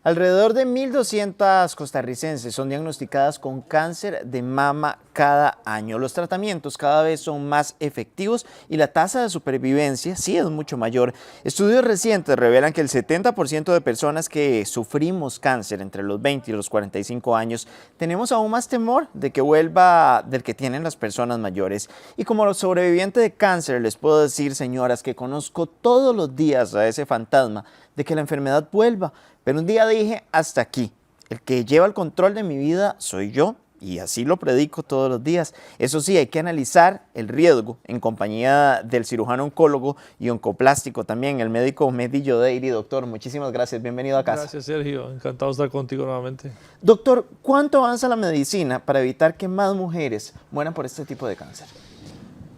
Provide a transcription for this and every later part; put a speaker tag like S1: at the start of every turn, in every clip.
S1: Alrededor de 1.200 costarricenses son diagnosticadas con cáncer de mama cada año. Los tratamientos cada vez son más efectivos y la tasa de supervivencia sí es mucho mayor. Estudios recientes revelan que el 70% de personas que sufrimos cáncer entre los 20 y los 45 años tenemos aún más temor de que vuelva del que tienen las personas mayores. Y como sobreviviente de cáncer les puedo decir, señoras, que conozco todos los días a ese fantasma de que la enfermedad vuelva. Pero un día dije, hasta aquí, el que lleva el control de mi vida soy yo y así lo predico todos los días. Eso sí, hay que analizar el riesgo en compañía del cirujano oncólogo y oncoplástico también, el médico Mehdi Yodeiri. Doctor, muchísimas gracias, bienvenido a casa.
S2: Gracias, Sergio, encantado de estar contigo nuevamente.
S1: Doctor, ¿cuánto avanza la medicina para evitar que más mujeres mueran por este tipo de cáncer?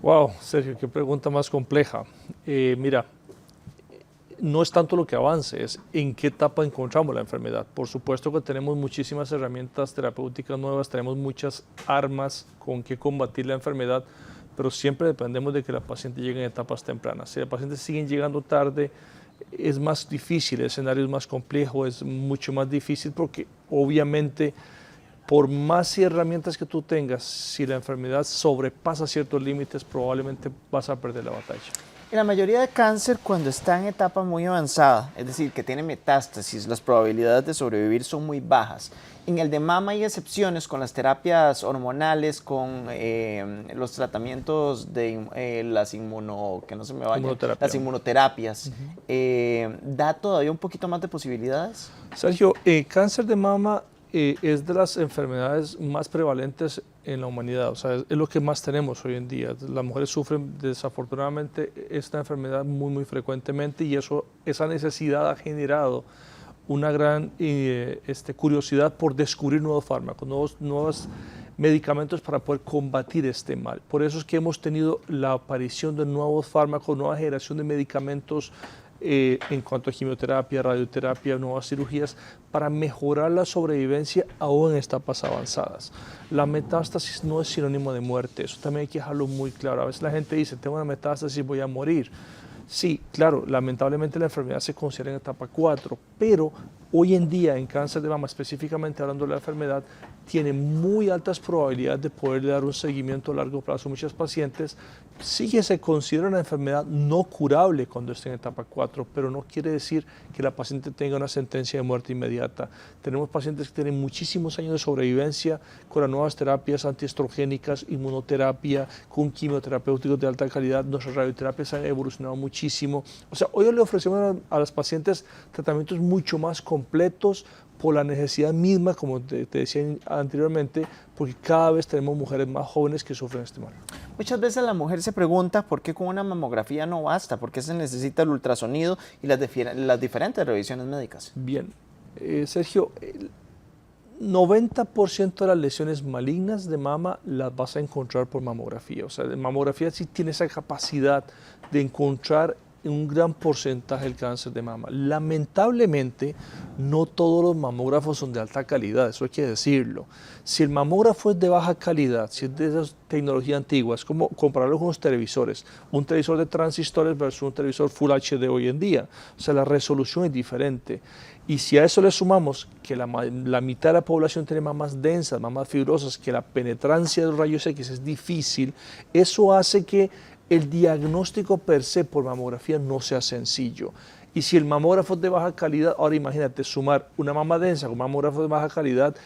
S2: Wow, Sergio, qué pregunta más compleja. Mira, no es tanto lo que avance, es en qué etapa encontramos la enfermedad. Por supuesto que tenemos muchísimas herramientas terapéuticas nuevas, tenemos muchas armas con que combatir la enfermedad, pero siempre dependemos de que la paciente llegue en etapas tempranas. Si la paciente sigue llegando tarde, es más difícil, el escenario es más complejo, es mucho más difícil porque obviamente por más herramientas que tú tengas, si la enfermedad sobrepasa ciertos límites, probablemente vas a perder la batalla.
S1: En la mayoría de cáncer, cuando está en etapa muy avanzada, es decir, que tiene metástasis, las probabilidades de sobrevivir son muy bajas. En el de mama hay excepciones con las terapias hormonales, con los tratamientos de las las inmunoterapias. ¿Da todavía un poquito más de posibilidades?
S2: Sergio, cáncer de mama es de las enfermedades más prevalentes en la humanidad, o sea, es lo que más tenemos hoy en día. Las mujeres sufren desafortunadamente esta enfermedad muy frecuentemente y esa necesidad ha generado una gran curiosidad por descubrir nuevos fármacos, nuevos medicamentos para poder combatir este mal. Por eso es que hemos tenido la aparición de nuevos fármacos, nueva generación de medicamentos en cuanto a quimioterapia, radioterapia, nuevas cirugías, para mejorar la sobrevivencia aún en etapas avanzadas. La metástasis no es sinónimo de muerte, eso también hay que dejarlo muy claro. A veces la gente dice, tengo una metástasis y voy a morir. Sí, claro, lamentablemente la enfermedad se considera en etapa 4, pero hoy en día en cáncer de mama, específicamente hablando de la enfermedad, tiene muy altas probabilidades de poderle dar un seguimiento a largo plazo a muchos pacientes. Sí que se considera una enfermedad no curable cuando esté en etapa 4, pero no quiere decir que la paciente tenga una sentencia de muerte inmediata. Tenemos pacientes que tienen muchísimos años de sobrevivencia con las nuevas terapias antiestrogénicas, inmunoterapia, con quimioterapéuticos de alta calidad. Nuestras radioterapias han evolucionado muchísimo. O sea, hoy le ofrecemos a las pacientes tratamientos mucho más completos por la necesidad misma, como te decía anteriormente, porque cada vez tenemos mujeres más jóvenes que sufren este mal.
S1: Muchas veces la mujer se pregunta por qué con una mamografía no basta, por qué se necesita el ultrasonido y las diferentes revisiones médicas.
S2: Bien, Sergio, el 90% de las lesiones malignas de mama las vas a encontrar por mamografía. O sea, la mamografía sí tiene esa capacidad de encontrar un gran porcentaje del cáncer de mama. Lamentablemente, no todos los mamógrafos son de alta calidad, eso hay que decirlo. Si el mamógrafo es de baja calidad, si es de esas tecnologías antiguas, es como compararlo con los televisores, un televisor de transistores versus un televisor Full HD hoy en día. O sea, la resolución es diferente. Y si a eso le sumamos que la mitad de la población tiene mamas densas, mamas fibrosas, que la penetrancia de los rayos X es difícil, eso hace que el diagnóstico per se por mamografía no sea sencillo. Y si el mamógrafo es de baja calidad, ahora imagínate sumar una mama densa con mamógrafo de baja calidad,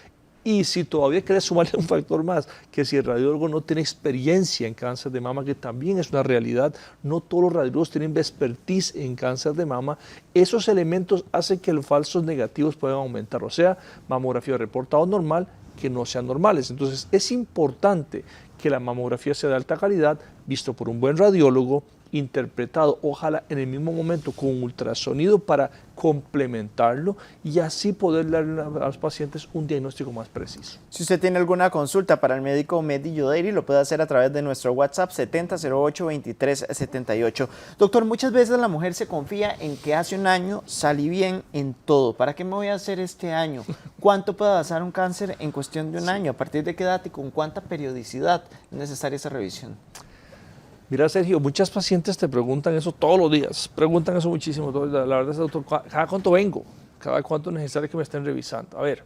S2: y si todavía quieres sumarle un factor más, que si el radiólogo no tiene experiencia en cáncer de mama, que también es una realidad, no todos los radiólogos tienen expertise en cáncer de mama, esos elementos hacen que los falsos negativos puedan aumentar. O sea, mamografía reportado normal, que no sean normales. Entonces es importante que la mamografía sea de alta calidad, visto por un buen radiólogo, interpretado, ojalá en el mismo momento con ultrasonido para complementarlo y así poder darle a los pacientes un diagnóstico más preciso.
S1: Si usted tiene alguna consulta para el médico Mehdi Yodeiri, lo puede hacer a través de nuestro WhatsApp 7008-2378. Doctor, muchas veces la mujer se confía en que hace un año salí bien en todo. ¿Para qué me voy a hacer este año? ¿Cuánto puede avanzar un cáncer en cuestión de un año? ¿A partir de qué edad y con cuánta periodicidad es necesaria esa revisión?
S2: Mira, Sergio, muchas pacientes te preguntan eso todos los días, preguntan eso muchísimo. La verdad es, doctor, ¿cada cuánto vengo? ¿Cada cuánto es necesario que me estén revisando? A ver,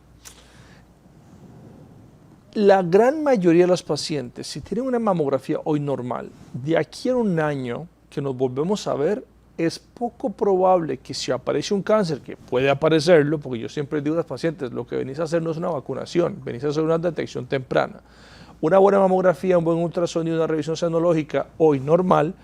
S2: la gran mayoría de los pacientes, si tienen una mamografía hoy normal, de aquí a un año que nos volvemos a ver, es poco probable que si aparece un cáncer, que puede aparecerlo, porque yo siempre digo a los pacientes, lo que venís a hacer no es una vacunación, venís a hacer una detección temprana. Una buena mamografía, un buen ultrasonido y una revisión senológica hoy normal,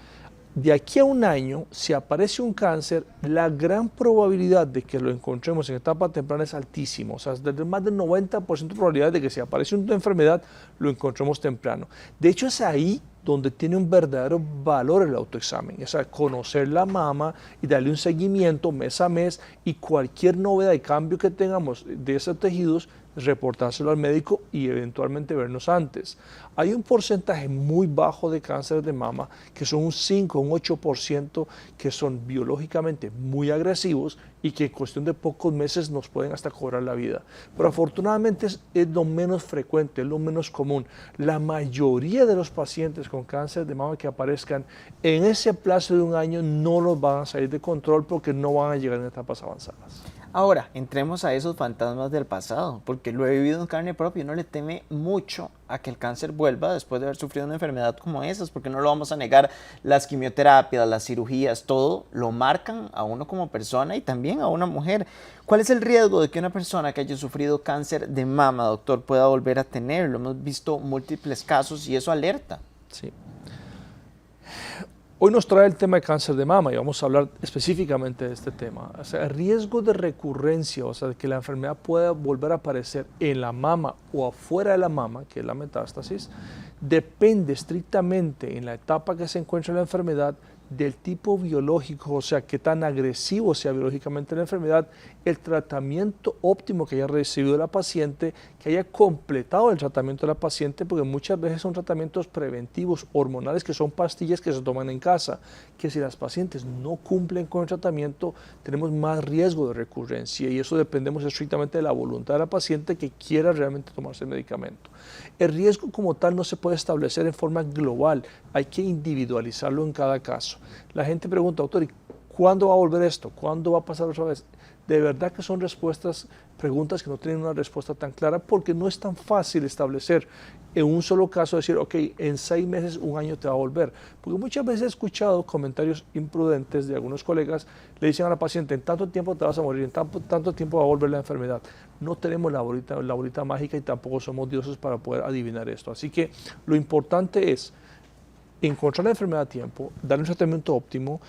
S2: de aquí a un año, si aparece un cáncer, la gran probabilidad de que lo encontremos en etapa temprana es altísima. O sea, desde más del 90% de probabilidad de que si aparece una enfermedad, lo encontremos temprano. De hecho, es ahí donde tiene un verdadero valor el autoexamen. O sea, conocer la mama y darle un seguimiento mes a mes y cualquier novedad y cambio que tengamos de esos tejidos, reportárselo al médico y eventualmente vernos antes. Hay un porcentaje muy bajo de cáncer de mama, que son un 5, un 8%, que son biológicamente muy agresivos y que en cuestión de pocos meses nos pueden hasta cobrar la vida. Pero afortunadamente es lo menos frecuente, es lo menos común. La mayoría de los pacientes con cáncer de mama que aparezcan en ese plazo de un año no los van a salir de control porque no van a llegar en etapas avanzadas.
S1: Ahora, entremos a esos fantasmas del pasado, porque lo he vivido en carne propia y uno le teme mucho a que el cáncer vuelva después de haber sufrido una enfermedad como esas, porque no lo vamos a negar, las quimioterapias, las cirugías, todo lo marcan a uno como persona y también a una mujer. ¿Cuál es el riesgo de que una persona que haya sufrido cáncer de mama, doctor, pueda volver a tenerlo? Hemos visto múltiples casos y eso alerta.
S2: Sí. Hoy nos trae el tema de cáncer de mama y vamos a hablar específicamente de este tema. O sea, el riesgo de recurrencia, o sea, de que la enfermedad pueda volver a aparecer en la mama o afuera de la mama, que es la metástasis, depende estrictamente en la etapa que se encuentra la enfermedad del tipo biológico, o sea, qué tan agresivo sea biológicamente la enfermedad, el tratamiento óptimo que haya recibido la paciente, que haya completado el tratamiento de la paciente, porque muchas veces son tratamientos preventivos, hormonales, que son pastillas que se toman en casa, que si las pacientes no cumplen con el tratamiento, tenemos más riesgo de recurrencia y eso dependemos estrictamente de la voluntad de la paciente que quiera realmente tomarse el medicamento. El riesgo como tal no se puede establecer en forma global, hay que individualizarlo en cada caso. La gente pregunta, doctor, ¿y cuándo va a volver esto? ¿Cuándo va a pasar otra vez? De verdad que son preguntas que no tienen una respuesta tan clara porque no es tan fácil establecer en un solo caso, decir, ok, en 6 meses, un año te va a volver. Porque muchas veces he escuchado comentarios imprudentes de algunos colegas, le dicen a la paciente, en tanto tiempo te vas a morir, en tanto tiempo va a volver la enfermedad. No tenemos la bolita mágica y tampoco somos dioses para poder adivinar esto. Así que lo importante es encontrar la enfermedad a tiempo, darle un tratamiento óptimo.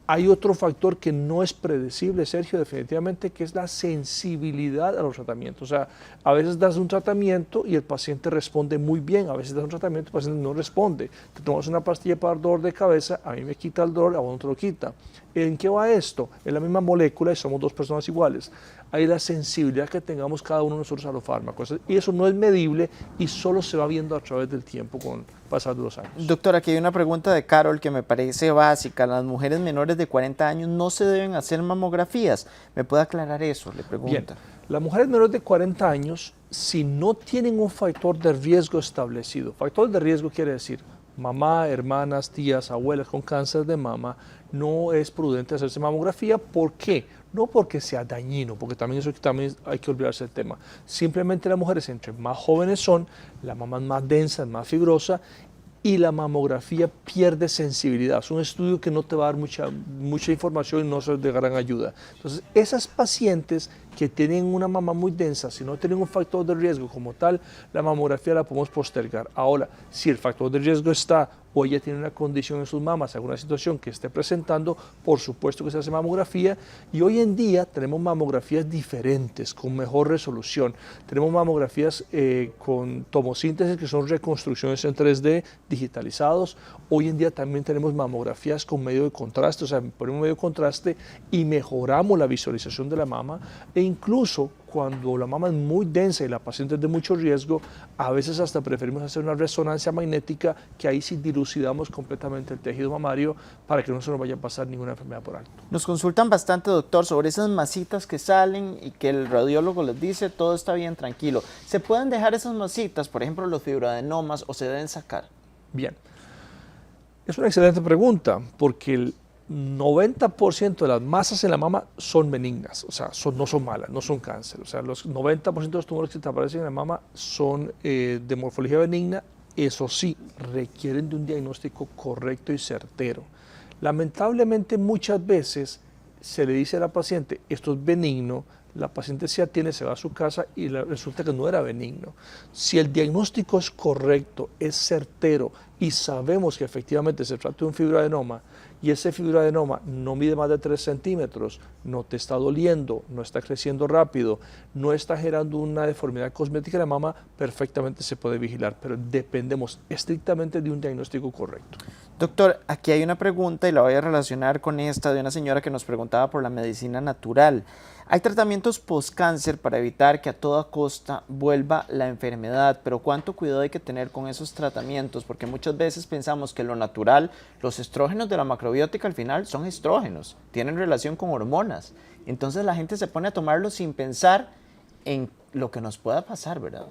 S2: Hay otro factor que no es predecible, Sergio, definitivamente, que es la sensibilidad a los tratamientos. O sea, a veces das un tratamiento y el paciente responde muy bien, a veces das un tratamiento y el paciente no responde. Te tomas una pastilla para el dolor de cabeza, a mí me quita el dolor, a vos no te lo quita. ¿En qué va esto? Es la misma molécula y somos 2 personas iguales. Hay la sensibilidad que tengamos cada uno de nosotros a los fármacos. Y eso no es medible y solo se va viendo a través del tiempo con pasar de los años.
S1: Doctor, aquí hay una pregunta de Carol que me parece básica. Las mujeres menores de 40 años no se deben hacer mamografías. ¿Me puede aclarar eso? Le pregunta.
S2: Bien, las mujeres menores de 40 años, si no tienen un factor de riesgo establecido, factor de riesgo quiere decir mamá, hermanas, tías, abuelas con cáncer de mama, no es prudente hacerse mamografía. ¿Por qué? No porque sea dañino, porque también eso también hay que olvidarse del tema. Simplemente las mujeres entre más jóvenes son, la mama es más densa, es más fibrosa y la mamografía pierde sensibilidad. Es un estudio que no te va a dar mucha información y no es de gran ayuda. Entonces, esas pacientes que tienen una mama muy densa, si no tienen un factor de riesgo como tal, la mamografía la podemos postergar. Ahora, si el factor de riesgo está o ella tiene una condición en sus mamas, alguna situación que esté presentando, por supuesto que se hace mamografía. Y hoy en día tenemos mamografías diferentes, con mejor resolución. Tenemos mamografías con tomosíntesis, que son reconstrucciones en 3D digitalizados. Hoy en día también tenemos mamografías con medio de contraste, o sea, ponemos medio de contraste y mejoramos la visualización de la mama. E incluso cuando la mama es muy densa y la paciente es de mucho riesgo, a veces hasta preferimos hacer una resonancia magnética, que ahí sí dilucidamos completamente el tejido mamario para que no se nos vaya a pasar ninguna enfermedad por alto.
S1: Nos consultan bastante, doctor, sobre esas masitas que salen y que el radiólogo les dice todo está bien, tranquilo. ¿Se pueden dejar esas masitas, por ejemplo, los fibroadenomas, o se deben sacar?
S2: Bien, es una excelente pregunta porque 90% de las masas en la mama son benignas, o sea, no son malas, no son cáncer. O sea, los 90% de los tumores que te aparecen en la mama son de morfología benigna, eso sí, requieren de un diagnóstico correcto y certero. Lamentablemente muchas veces se le dice a la paciente, esto es benigno, la paciente se atiende, se va a su casa y resulta que no era benigno. Si el diagnóstico es correcto, es certero y sabemos que efectivamente se trata de un fibroadenoma y ese fibroadenoma no mide más de 3 centímetros, no te está doliendo, no está creciendo rápido, no está generando una deformidad cosmética en la mama, perfectamente se puede vigilar, pero dependemos estrictamente de un diagnóstico correcto.
S1: Doctor, aquí hay una pregunta y la voy a relacionar con esta de una señora que nos preguntaba por la medicina natural. Hay tratamientos post-cáncer para evitar que a toda costa vuelva la enfermedad, pero ¿cuánto cuidado hay que tener con esos tratamientos? Porque muchas veces pensamos que lo natural, los estrógenos de la macrobiótica al final son estrógenos, tienen relación con hormonas. Entonces la gente se pone a tomarlos sin pensar en lo que nos pueda pasar, ¿verdad?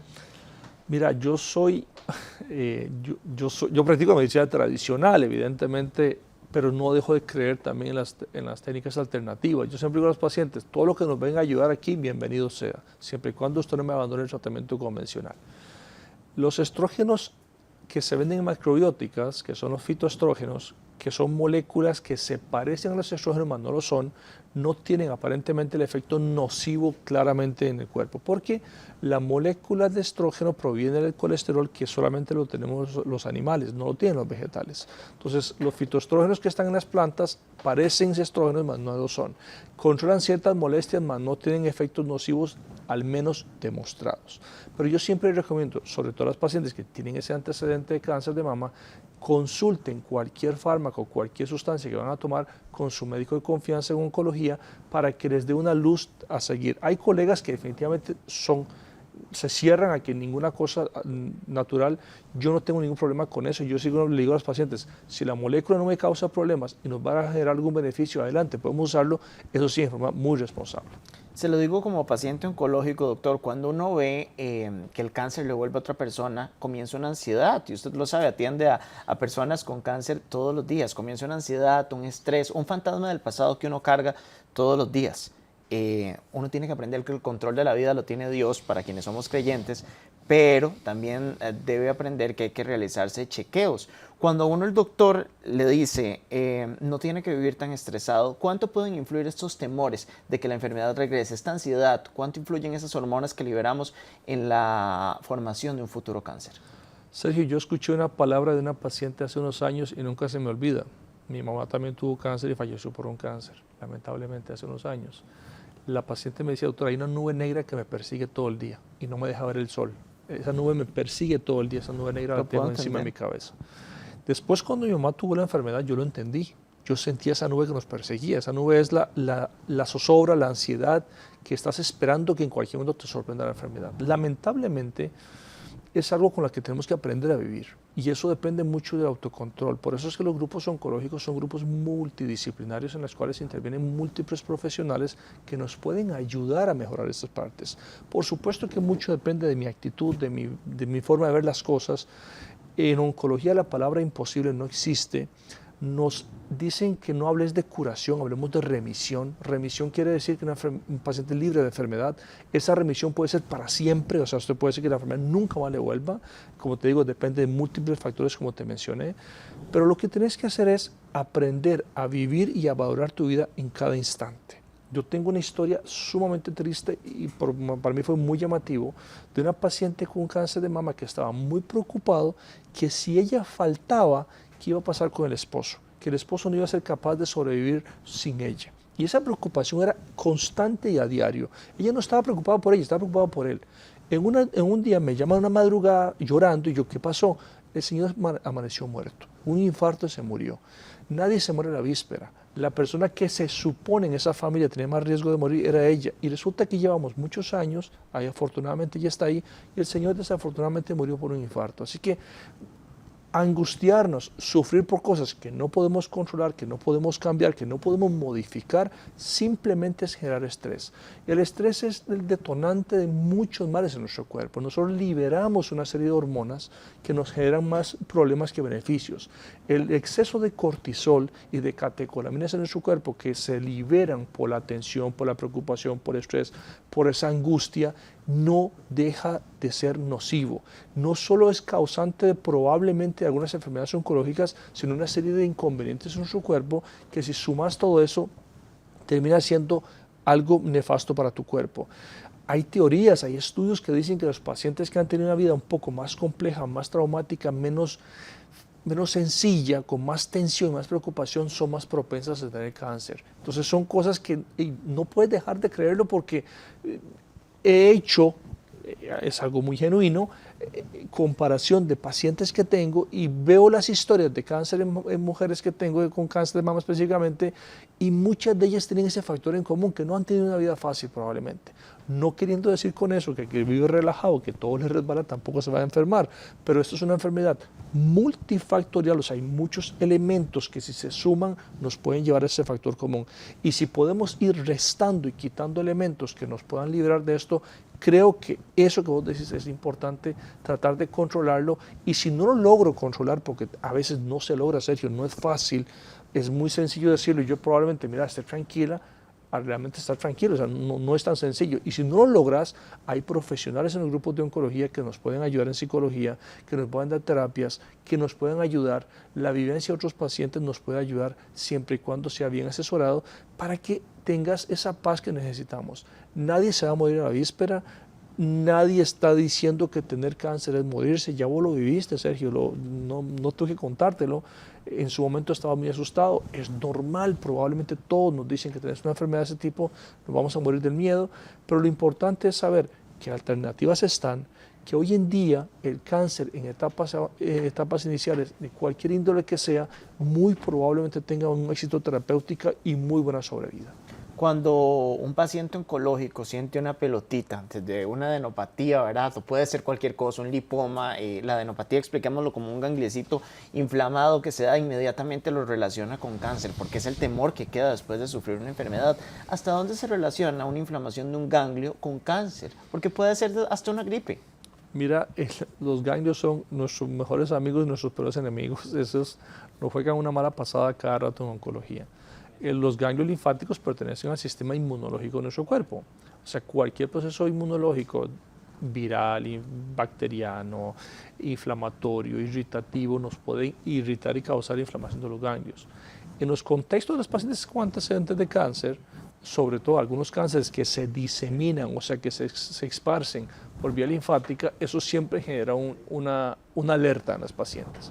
S2: Mira, yo practico medicina tradicional, evidentemente, pero no dejo de creer también en las técnicas alternativas. Yo siempre digo a los pacientes, todo lo que nos venga a ayudar aquí, bienvenido sea, siempre y cuando usted no me abandone el tratamiento convencional. Los estrógenos que se venden en macrobióticas, que son los fitoestrógenos, que son moléculas que se parecen a los estrógenos, mas no lo son, no tienen aparentemente el efecto nocivo claramente en el cuerpo, porque la molécula de estrógeno proviene del colesterol que solamente lo tenemos los animales, no lo tienen los vegetales. Entonces, los fitoestrógenos que están en las plantas parecen estrógenos, mas no lo son. Controlan ciertas molestias, mas no tienen efectos nocivos, al menos demostrados. Pero yo siempre recomiendo, sobre todo a los pacientes que tienen ese antecedente de cáncer de mama, consulten cualquier fármaco, cualquier sustancia que van a tomar con su médico de confianza en oncología para que les dé una luz a seguir. Hay colegas que definitivamente se cierran a que ninguna cosa natural, yo no tengo ningún problema con eso, yo le digo a los pacientes, si la molécula no me causa problemas y nos va a generar algún beneficio adelante, podemos usarlo, eso sí, de forma muy responsable.
S1: Se lo digo como paciente oncológico, doctor, cuando uno ve que el cáncer le vuelve a otra persona, comienza una ansiedad, y usted lo sabe, atiende a personas con cáncer todos los días, comienza una ansiedad, un estrés, un fantasma del pasado que uno carga todos los días. Uno tiene que aprender que el control de la vida lo tiene Dios para quienes somos creyentes, pero también debe aprender que hay que realizarse chequeos. Cuando a uno el doctor le dice no tiene que vivir tan estresado, ¿cuánto pueden influir estos temores de que la enfermedad regrese? Esta ansiedad, ¿cuánto influyen esas hormonas que liberamos en la formación de un futuro cáncer?
S2: Sergio, yo escuché una palabra de una paciente hace unos años y nunca se me olvida. Mi mamá también tuvo cáncer y falleció por un cáncer, lamentablemente hace unos años. La paciente me decía, doctora, hay una nube negra que me persigue todo el día y no me deja ver el sol. Esa nube me persigue todo el día, esa nube negra la tengo encima de mi cabeza. Después, cuando mi mamá tuvo la enfermedad, yo lo entendí. Yo sentía esa nube que nos perseguía. Esa nube es la zozobra, la ansiedad, que estás esperando que en cualquier momento te sorprenda la enfermedad. Lamentablemente, es algo con lo que tenemos que aprender a vivir. Y eso depende mucho del autocontrol. Por eso es que los grupos oncológicos son grupos multidisciplinarios en los cuales intervienen múltiples profesionales que nos pueden ayudar a mejorar estas partes. Por supuesto que mucho depende de mi actitud, de mi forma de ver las cosas. En oncología la palabra imposible no existe. Nos dicen que no hables de curación, hablemos de remisión. Remisión quiere decir que un paciente libre de enfermedad, esa remisión puede ser para siempre, o sea, usted puede decir que la enfermedad nunca más le vuelva. Como te digo, depende de múltiples factores como te mencioné. Pero lo que tienes que hacer es aprender a vivir y a valorar tu vida en cada instante. Yo tengo una historia sumamente triste y para mí fue muy llamativo de una paciente con cáncer de mama que estaba muy preocupado que si ella faltaba, ¿qué iba a pasar con el esposo? Que el esposo no iba a ser capaz de sobrevivir sin ella. Y esa preocupación era constante y a diario. Ella no estaba preocupada por ella, estaba preocupada por él. En un día me llama una madrugada llorando y yo, ¿qué pasó? El señor amaneció muerto. Un infarto y se murió. Nadie se muere la víspera. La persona que se supone en esa familia tenía más riesgo de morir era ella. Y resulta que llevamos muchos años, ahí afortunadamente ella está ahí, y el señor desafortunadamente murió por un infarto. Así que angustiarnos, sufrir por cosas que no podemos controlar, que no podemos cambiar, que no podemos modificar, simplemente es generar estrés. El estrés es el detonante de muchos males en nuestro cuerpo. Nosotros liberamos una serie de hormonas que nos generan más problemas que beneficios. El exceso de cortisol y de catecolaminas en nuestro cuerpo que se liberan por la tensión, por la preocupación, por el estrés, por esa angustia, no deja de ser nocivo. No solo es causante de probablemente algunas enfermedades oncológicas, sino una serie de inconvenientes en nuestro cuerpo que si sumas todo eso, termina siendo algo nefasto para tu cuerpo. Hay teorías, hay estudios que dicen que los pacientes que han tenido una vida un poco más compleja, más traumática, menos sencilla, con más tensión y más preocupación, son más propensas a tener cáncer. Entonces son cosas que no puedes dejar de creerlo porque he hecho, es algo muy genuino, comparación de pacientes que tengo y veo las historias de cáncer en mujeres que tengo con cáncer de mama específicamente, y muchas de ellas tienen ese factor en común, que no han tenido una vida fácil probablemente. No queriendo decir con eso que el que vive relajado, que todo le resbala, tampoco se va a enfermar, pero esto es una enfermedad multifactorial, o sea, hay muchos elementos que si se suman nos pueden llevar a ese factor común. Y si podemos ir restando y quitando elementos que nos puedan liberar de esto, creo que eso que vos decís es importante, tratar de controlarlo. Y si no lo logro controlar, porque a veces no se logra, Sergio, no es fácil, es muy sencillo decirlo, y yo probablemente, mira, esté tranquila, a realmente estar tranquilo, o sea, no es tan sencillo. Y si no lo logras, hay profesionales en los grupos de oncología que nos pueden ayudar en psicología, que nos pueden dar terapias, que nos pueden ayudar. La vivencia de otros pacientes nos puede ayudar siempre y cuando sea bien asesorado para que tengas esa paz que necesitamos. Nadie se va a morir a la víspera. Nadie está diciendo que tener cáncer es morirse. Ya vos lo viviste, Sergio, no tuve que contártelo. En su momento estaba muy asustado. Es normal, probablemente todos nos dicen que tenemos una enfermedad de ese tipo, nos vamos a morir del miedo, pero lo importante es saber que alternativas están, que hoy en día el cáncer en etapas iniciales de cualquier índole que sea, muy probablemente tenga un éxito terapéutico y muy buena sobrevida.
S1: Cuando un paciente oncológico siente una pelotita antes de una adenopatía, ¿verdad? O puede ser cualquier cosa, un lipoma, la adenopatía, expliquémoslo como un gangliecito inflamado que se da, inmediatamente lo relaciona con cáncer, porque es el temor que queda después de sufrir una enfermedad. ¿Hasta dónde se relaciona una inflamación de un ganglio con cáncer? Porque puede ser hasta una gripe.
S2: Mira, los ganglios son nuestros mejores amigos y nuestros peores enemigos. Esos nos juegan una mala pasada cada rato en oncología. Los ganglios linfáticos pertenecen al sistema inmunológico de nuestro cuerpo. O sea, cualquier proceso inmunológico, viral, bacteriano, inflamatorio, irritativo, nos puede irritar y causar inflamación de los ganglios. En los contextos de los pacientes con antecedentes de cáncer, sobre todo algunos cánceres que se diseminan, o sea, que se esparcen por vía linfática, eso siempre genera una alerta en los pacientes.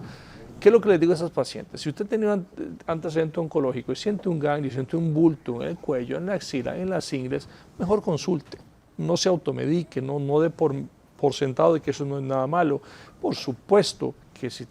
S2: ¿Qué es lo que les digo a esos pacientes? Si usted tiene un antecedente oncológico y siente un ganglio, siente un bulto en el cuello, en la axila, en las ingles, mejor consulte. No se automedique, no dé por sentado de que eso no es nada malo. Por supuesto que si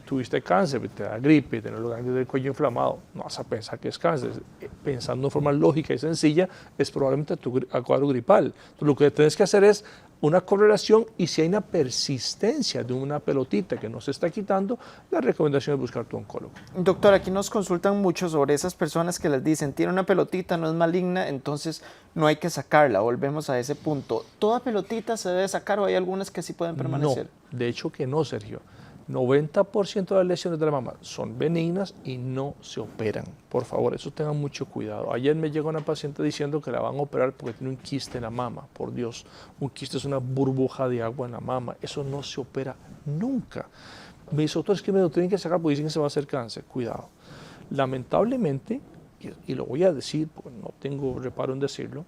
S2: tuviste cáncer, te da gripe, tenés los ganglios del cuello inflamado, no vas a pensar que es cáncer. Pensando de forma lógica y sencilla, es probablemente tu cuadro gripal. Entonces, lo que tienes que hacer es una correlación, y si hay una persistencia de una pelotita que no se está quitando, la recomendación es buscar tu oncólogo.
S1: Doctor, aquí nos consultan mucho sobre esas personas que les dicen, tiene una pelotita, no es maligna, entonces no hay que sacarla. Volvemos a ese punto. ¿Toda pelotita se debe sacar o hay algunas que sí pueden permanecer?
S2: No, de hecho que no, Sergio. 90% de las lesiones de la mama son benignas y no se operan. Por favor, eso tengan mucho cuidado. Ayer me llegó una paciente diciendo que la van a operar porque tiene un quiste en la mama. Por Dios, un quiste es una burbuja de agua en la mama. Eso no se opera nunca. Me dice, doctor, es que me lo tienen que sacar porque dicen que se va a hacer cáncer. Cuidado. Lamentablemente, y lo voy a decir porque no tengo reparo en decirlo,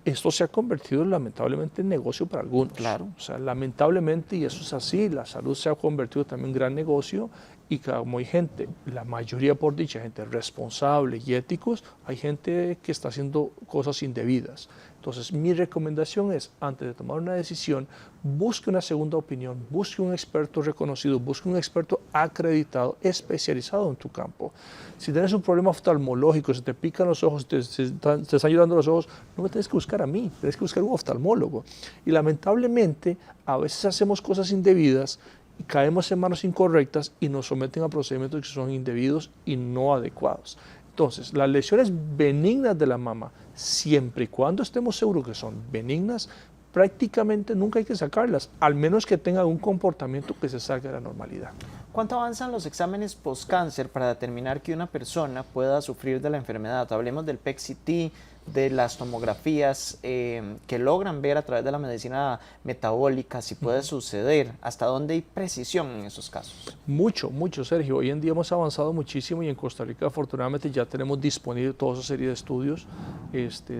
S2: esto se ha convertido lamentablemente en negocio para algunos.
S1: Claro.
S2: O sea, lamentablemente, y eso es así, la salud se ha convertido también en gran negocio, y como hay gente, la mayoría por dicha, gente responsable y éticos, hay gente que está haciendo cosas indebidas. Entonces, mi recomendación es, antes de tomar una decisión, busque una segunda opinión, busque un experto reconocido, busque un experto acreditado, especializado en tu campo. Si tienes un problema oftalmológico, se te pican los ojos, te están ayudando los ojos, no me tienes que buscar a mí, tienes que buscar a un oftalmólogo. Y lamentablemente, a veces hacemos cosas indebidas caemos en manos incorrectas y nos someten a procedimientos que son indebidos y no adecuados. Entonces, las lesiones benignas de la mama, siempre y cuando estemos seguros que son benignas, prácticamente nunca hay que sacarlas, al menos que tengan un comportamiento que se salga de la normalidad.
S1: ¿Cuánto avanzan los exámenes post-cáncer para determinar que una persona pueda sufrir de la enfermedad? Hablemos del PET-CT, de las tomografías que logran ver a través de la medicina metabólica si puede suceder. ¿Hasta dónde hay precisión en esos casos?
S2: Mucho, mucho, Sergio. Hoy en día hemos avanzado muchísimo y en Costa Rica afortunadamente ya tenemos disponible toda esa serie de estudios.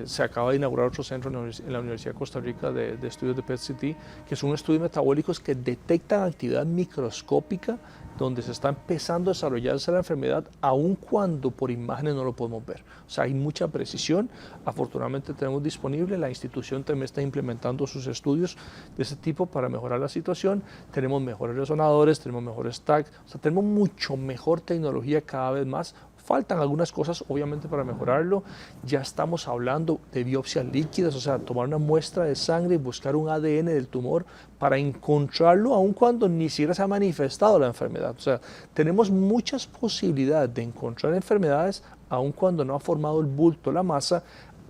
S2: Se acaba de inaugurar otro centro en la Universidad de Costa Rica de estudios de PET-CT, que son estudios metabólicos que detectan actividad microscópica donde se está empezando a desarrollarse la enfermedad, aun cuando por imágenes no lo podemos ver. O sea, hay mucha precisión. Afortunadamente tenemos disponible, la institución también está implementando sus estudios de ese tipo para mejorar la situación. Tenemos mejores resonadores, tenemos mejores tags, o sea, tenemos mucho mejor tecnología cada vez más. Faltan algunas cosas, obviamente, para mejorarlo. Ya estamos hablando de biopsias líquidas, o sea, tomar una muestra de sangre y buscar un ADN del tumor para encontrarlo, aun cuando ni siquiera se ha manifestado la enfermedad. O sea, tenemos muchas posibilidades de encontrar enfermedades, aun cuando no ha formado el bulto, la masa.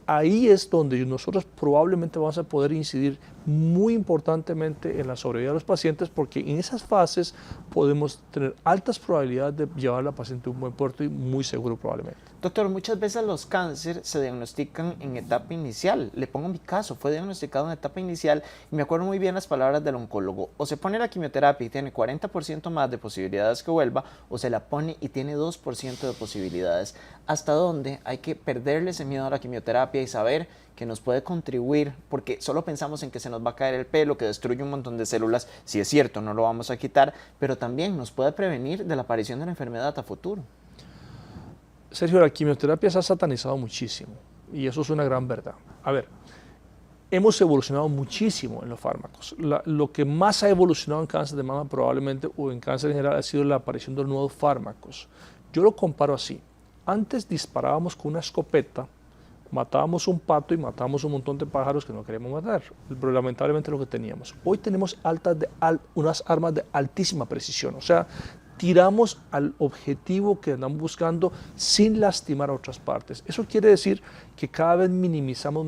S2: Ahí es donde nosotros probablemente vamos a poder incidir muy importantemente en la sobrevida de los pacientes, porque en esas fases podemos tener altas probabilidades de llevar a la paciente a un buen puerto y muy seguro probablemente.
S1: Doctor, muchas veces los cánceres se diagnostican en etapa inicial. Le pongo mi caso, fue diagnosticado en etapa inicial y me acuerdo muy bien las palabras del oncólogo. O se pone la quimioterapia y tiene 40% más de posibilidades que vuelva, o se la pone y tiene 2% de posibilidades. ¿Hasta dónde hay que perderle ese miedo a la quimioterapia y saber que nos puede contribuir? Porque solo pensamos en que se nos va a caer el pelo, que destruye un montón de células. Sí es cierto, no lo vamos a quitar, pero también nos puede prevenir de la aparición de la enfermedad a futuro.
S2: Sergio, la quimioterapia se ha satanizado muchísimo y eso es una gran verdad. A ver, hemos evolucionado muchísimo en los fármacos. Lo que más ha evolucionado en cáncer de mama probablemente o en cáncer en general ha sido la aparición de nuevos fármacos. Yo lo comparo así. Antes disparábamos con una escopeta, matábamos un pato y matábamos un montón de pájaros que no queríamos matar, pero lamentablemente lo que teníamos. Hoy tenemos unas armas de altísima precisión, o sea, tiramos al objetivo que andamos buscando sin lastimar a otras partes. Eso quiere decir que cada vez minimizamos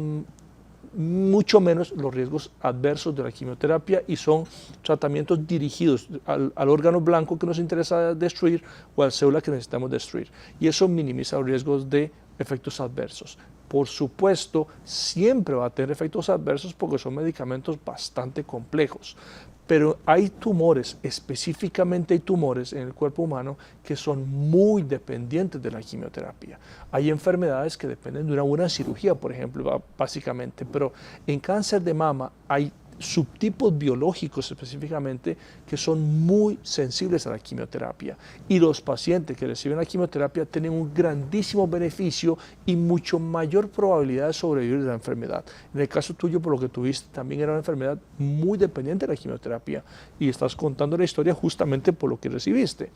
S2: mucho menos los riesgos adversos de la quimioterapia y son tratamientos dirigidos al órgano blanco que nos interesa destruir o a la célula que necesitamos destruir. Y eso minimiza los riesgos de efectos adversos. Por supuesto, siempre va a tener efectos adversos porque son medicamentos bastante complejos. Pero hay tumores, específicamente hay tumores en el cuerpo humano que son muy dependientes de la quimioterapia. Hay enfermedades que dependen de una buena cirugía, por ejemplo, básicamente, pero en cáncer de mama hay subtipos biológicos específicamente que son muy sensibles a la quimioterapia y los pacientes que reciben la quimioterapia tienen un grandísimo beneficio y mucho mayor probabilidad de sobrevivir de la enfermedad. En el caso tuyo, por lo que tuviste, también era una enfermedad muy dependiente de la quimioterapia y estás contando la historia justamente por lo que recibiste.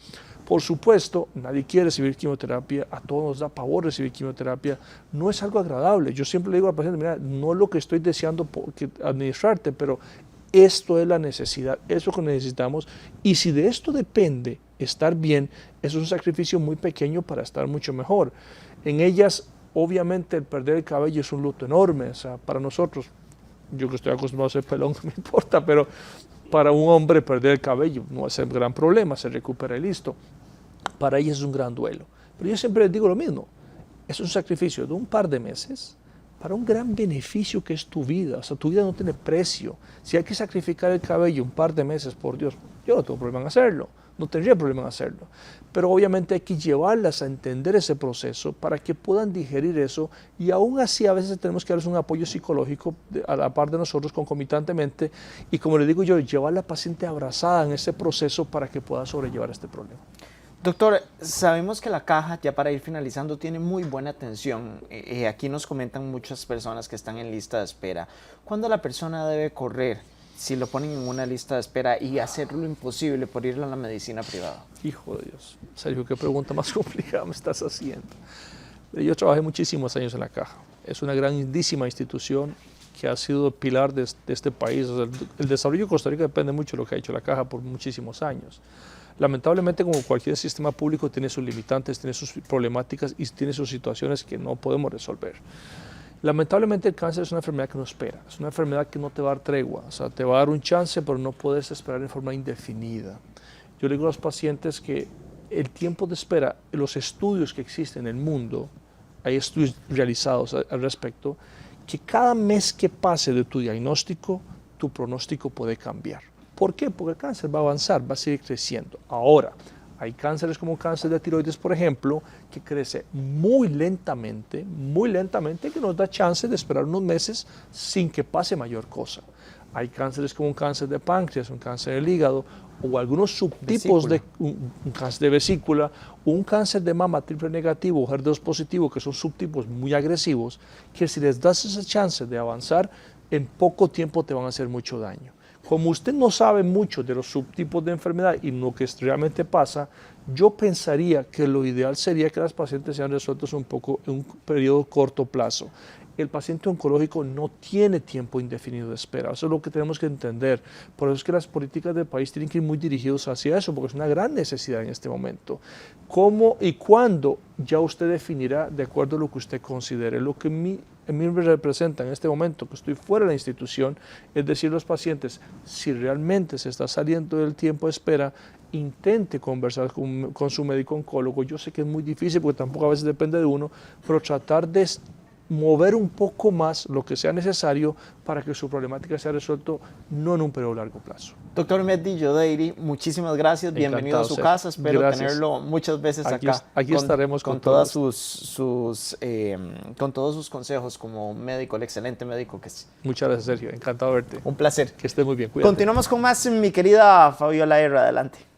S2: Por supuesto, nadie quiere recibir quimioterapia, a todos nos da pavor recibir quimioterapia, no es algo agradable. Yo siempre le digo al paciente, mira, no es lo que estoy deseando administrarte, pero esto es la necesidad, eso es lo que necesitamos, y si de esto depende estar bien, eso es un sacrificio muy pequeño para estar mucho mejor. En ellas, obviamente, el perder el cabello es un luto enorme, o sea, para nosotros, yo que estoy acostumbrado a ser pelón, no me importa, pero para un hombre perder el cabello no es un gran problema, se recupera y listo. Para ellas es un gran duelo. Pero yo siempre les digo lo mismo, es un sacrificio de un par de meses para un gran beneficio que es tu vida. O sea, tu vida no tiene precio. Si hay que sacrificar el cabello un par de meses, por Dios, yo no tengo problema en hacerlo. No tendría problema en hacerlo. Pero obviamente hay que llevarlas a entender ese proceso para que puedan digerir eso y aún así a veces tenemos que darles un apoyo psicológico a la par de nosotros concomitantemente y como le digo yo, llevar a la paciente abrazada en ese proceso para que pueda sobrellevar este problema.
S1: Doctor, sabemos que la caja, ya para ir finalizando, tiene muy buena atención. Aquí nos comentan muchas personas que están en lista de espera. ¿Cuándo la persona debe correr si lo ponen en una lista de espera y hacer lo imposible por ir a la medicina privada?
S2: Hijo de Dios, Sergio, qué pregunta más complicada me estás haciendo. Yo trabajé muchísimos años en la caja. Es una grandísima institución que ha sido pilar de este país. O sea, el desarrollo de Costa Rica depende mucho de lo que ha hecho la Caja por muchísimos años. Lamentablemente, como cualquier sistema público, tiene sus limitantes, tiene sus problemáticas y tiene sus situaciones que no podemos resolver. Lamentablemente, el cáncer es una enfermedad que no espera, es una enfermedad que no te va a dar tregua, o sea, te va a dar un chance, pero no puedes esperar en forma indefinida. Yo le digo a los pacientes que el tiempo de espera, los estudios que existen en el mundo, hay estudios realizados al respecto, que cada mes que pase de tu diagnóstico, tu pronóstico puede cambiar. ¿Por qué? Porque el cáncer va a avanzar, va a seguir creciendo. Ahora, hay cánceres como cáncer de tiroides, por ejemplo, que crece muy lentamente, que nos da chance de esperar unos meses sin que pase mayor cosa. Hay cánceres como un cáncer de páncreas, un cáncer del hígado, o algunos subtipos de un cáncer de vesícula, o un cáncer de mama triple negativo o HER2 positivo, que son subtipos muy agresivos, que si les das esa chance de avanzar, en poco tiempo te van a hacer mucho daño. Como usted no sabe mucho de los subtipos de enfermedad y lo que realmente pasa, yo pensaría que lo ideal sería que las pacientes sean resueltas un poco en un periodo corto plazo. El paciente oncológico no tiene tiempo indefinido de espera, eso es lo que tenemos que entender. Por eso es que las políticas del país tienen que ir muy dirigidas hacia eso, porque es una gran necesidad en este momento. ¿Cómo y cuándo? Ya usted definirá de acuerdo a lo que usted considere. Lo que a mí me representa en este momento, que estoy fuera de la institución, es decir, los pacientes, si realmente se está saliendo del tiempo de espera, intente conversar con su médico oncólogo. Yo sé que es muy difícil porque tampoco a veces depende de uno, pero tratar de mover un poco más lo que sea necesario para que su problemática sea resuelta no en un periodo largo plazo.
S1: Doctor Mehdi Yodeiri, muchísimas gracias, bienvenido a su casa, espero tenerlo muchas veces acá.
S2: Aquí estaremos
S1: con todos sus consejos como médico, el excelente médico que es.
S2: Muchas gracias, Sergio, encantado de verte.
S1: Un placer.
S2: Que estés muy bien, cuídate.
S1: Continuamos con más, mi querida Fabiola R, adelante.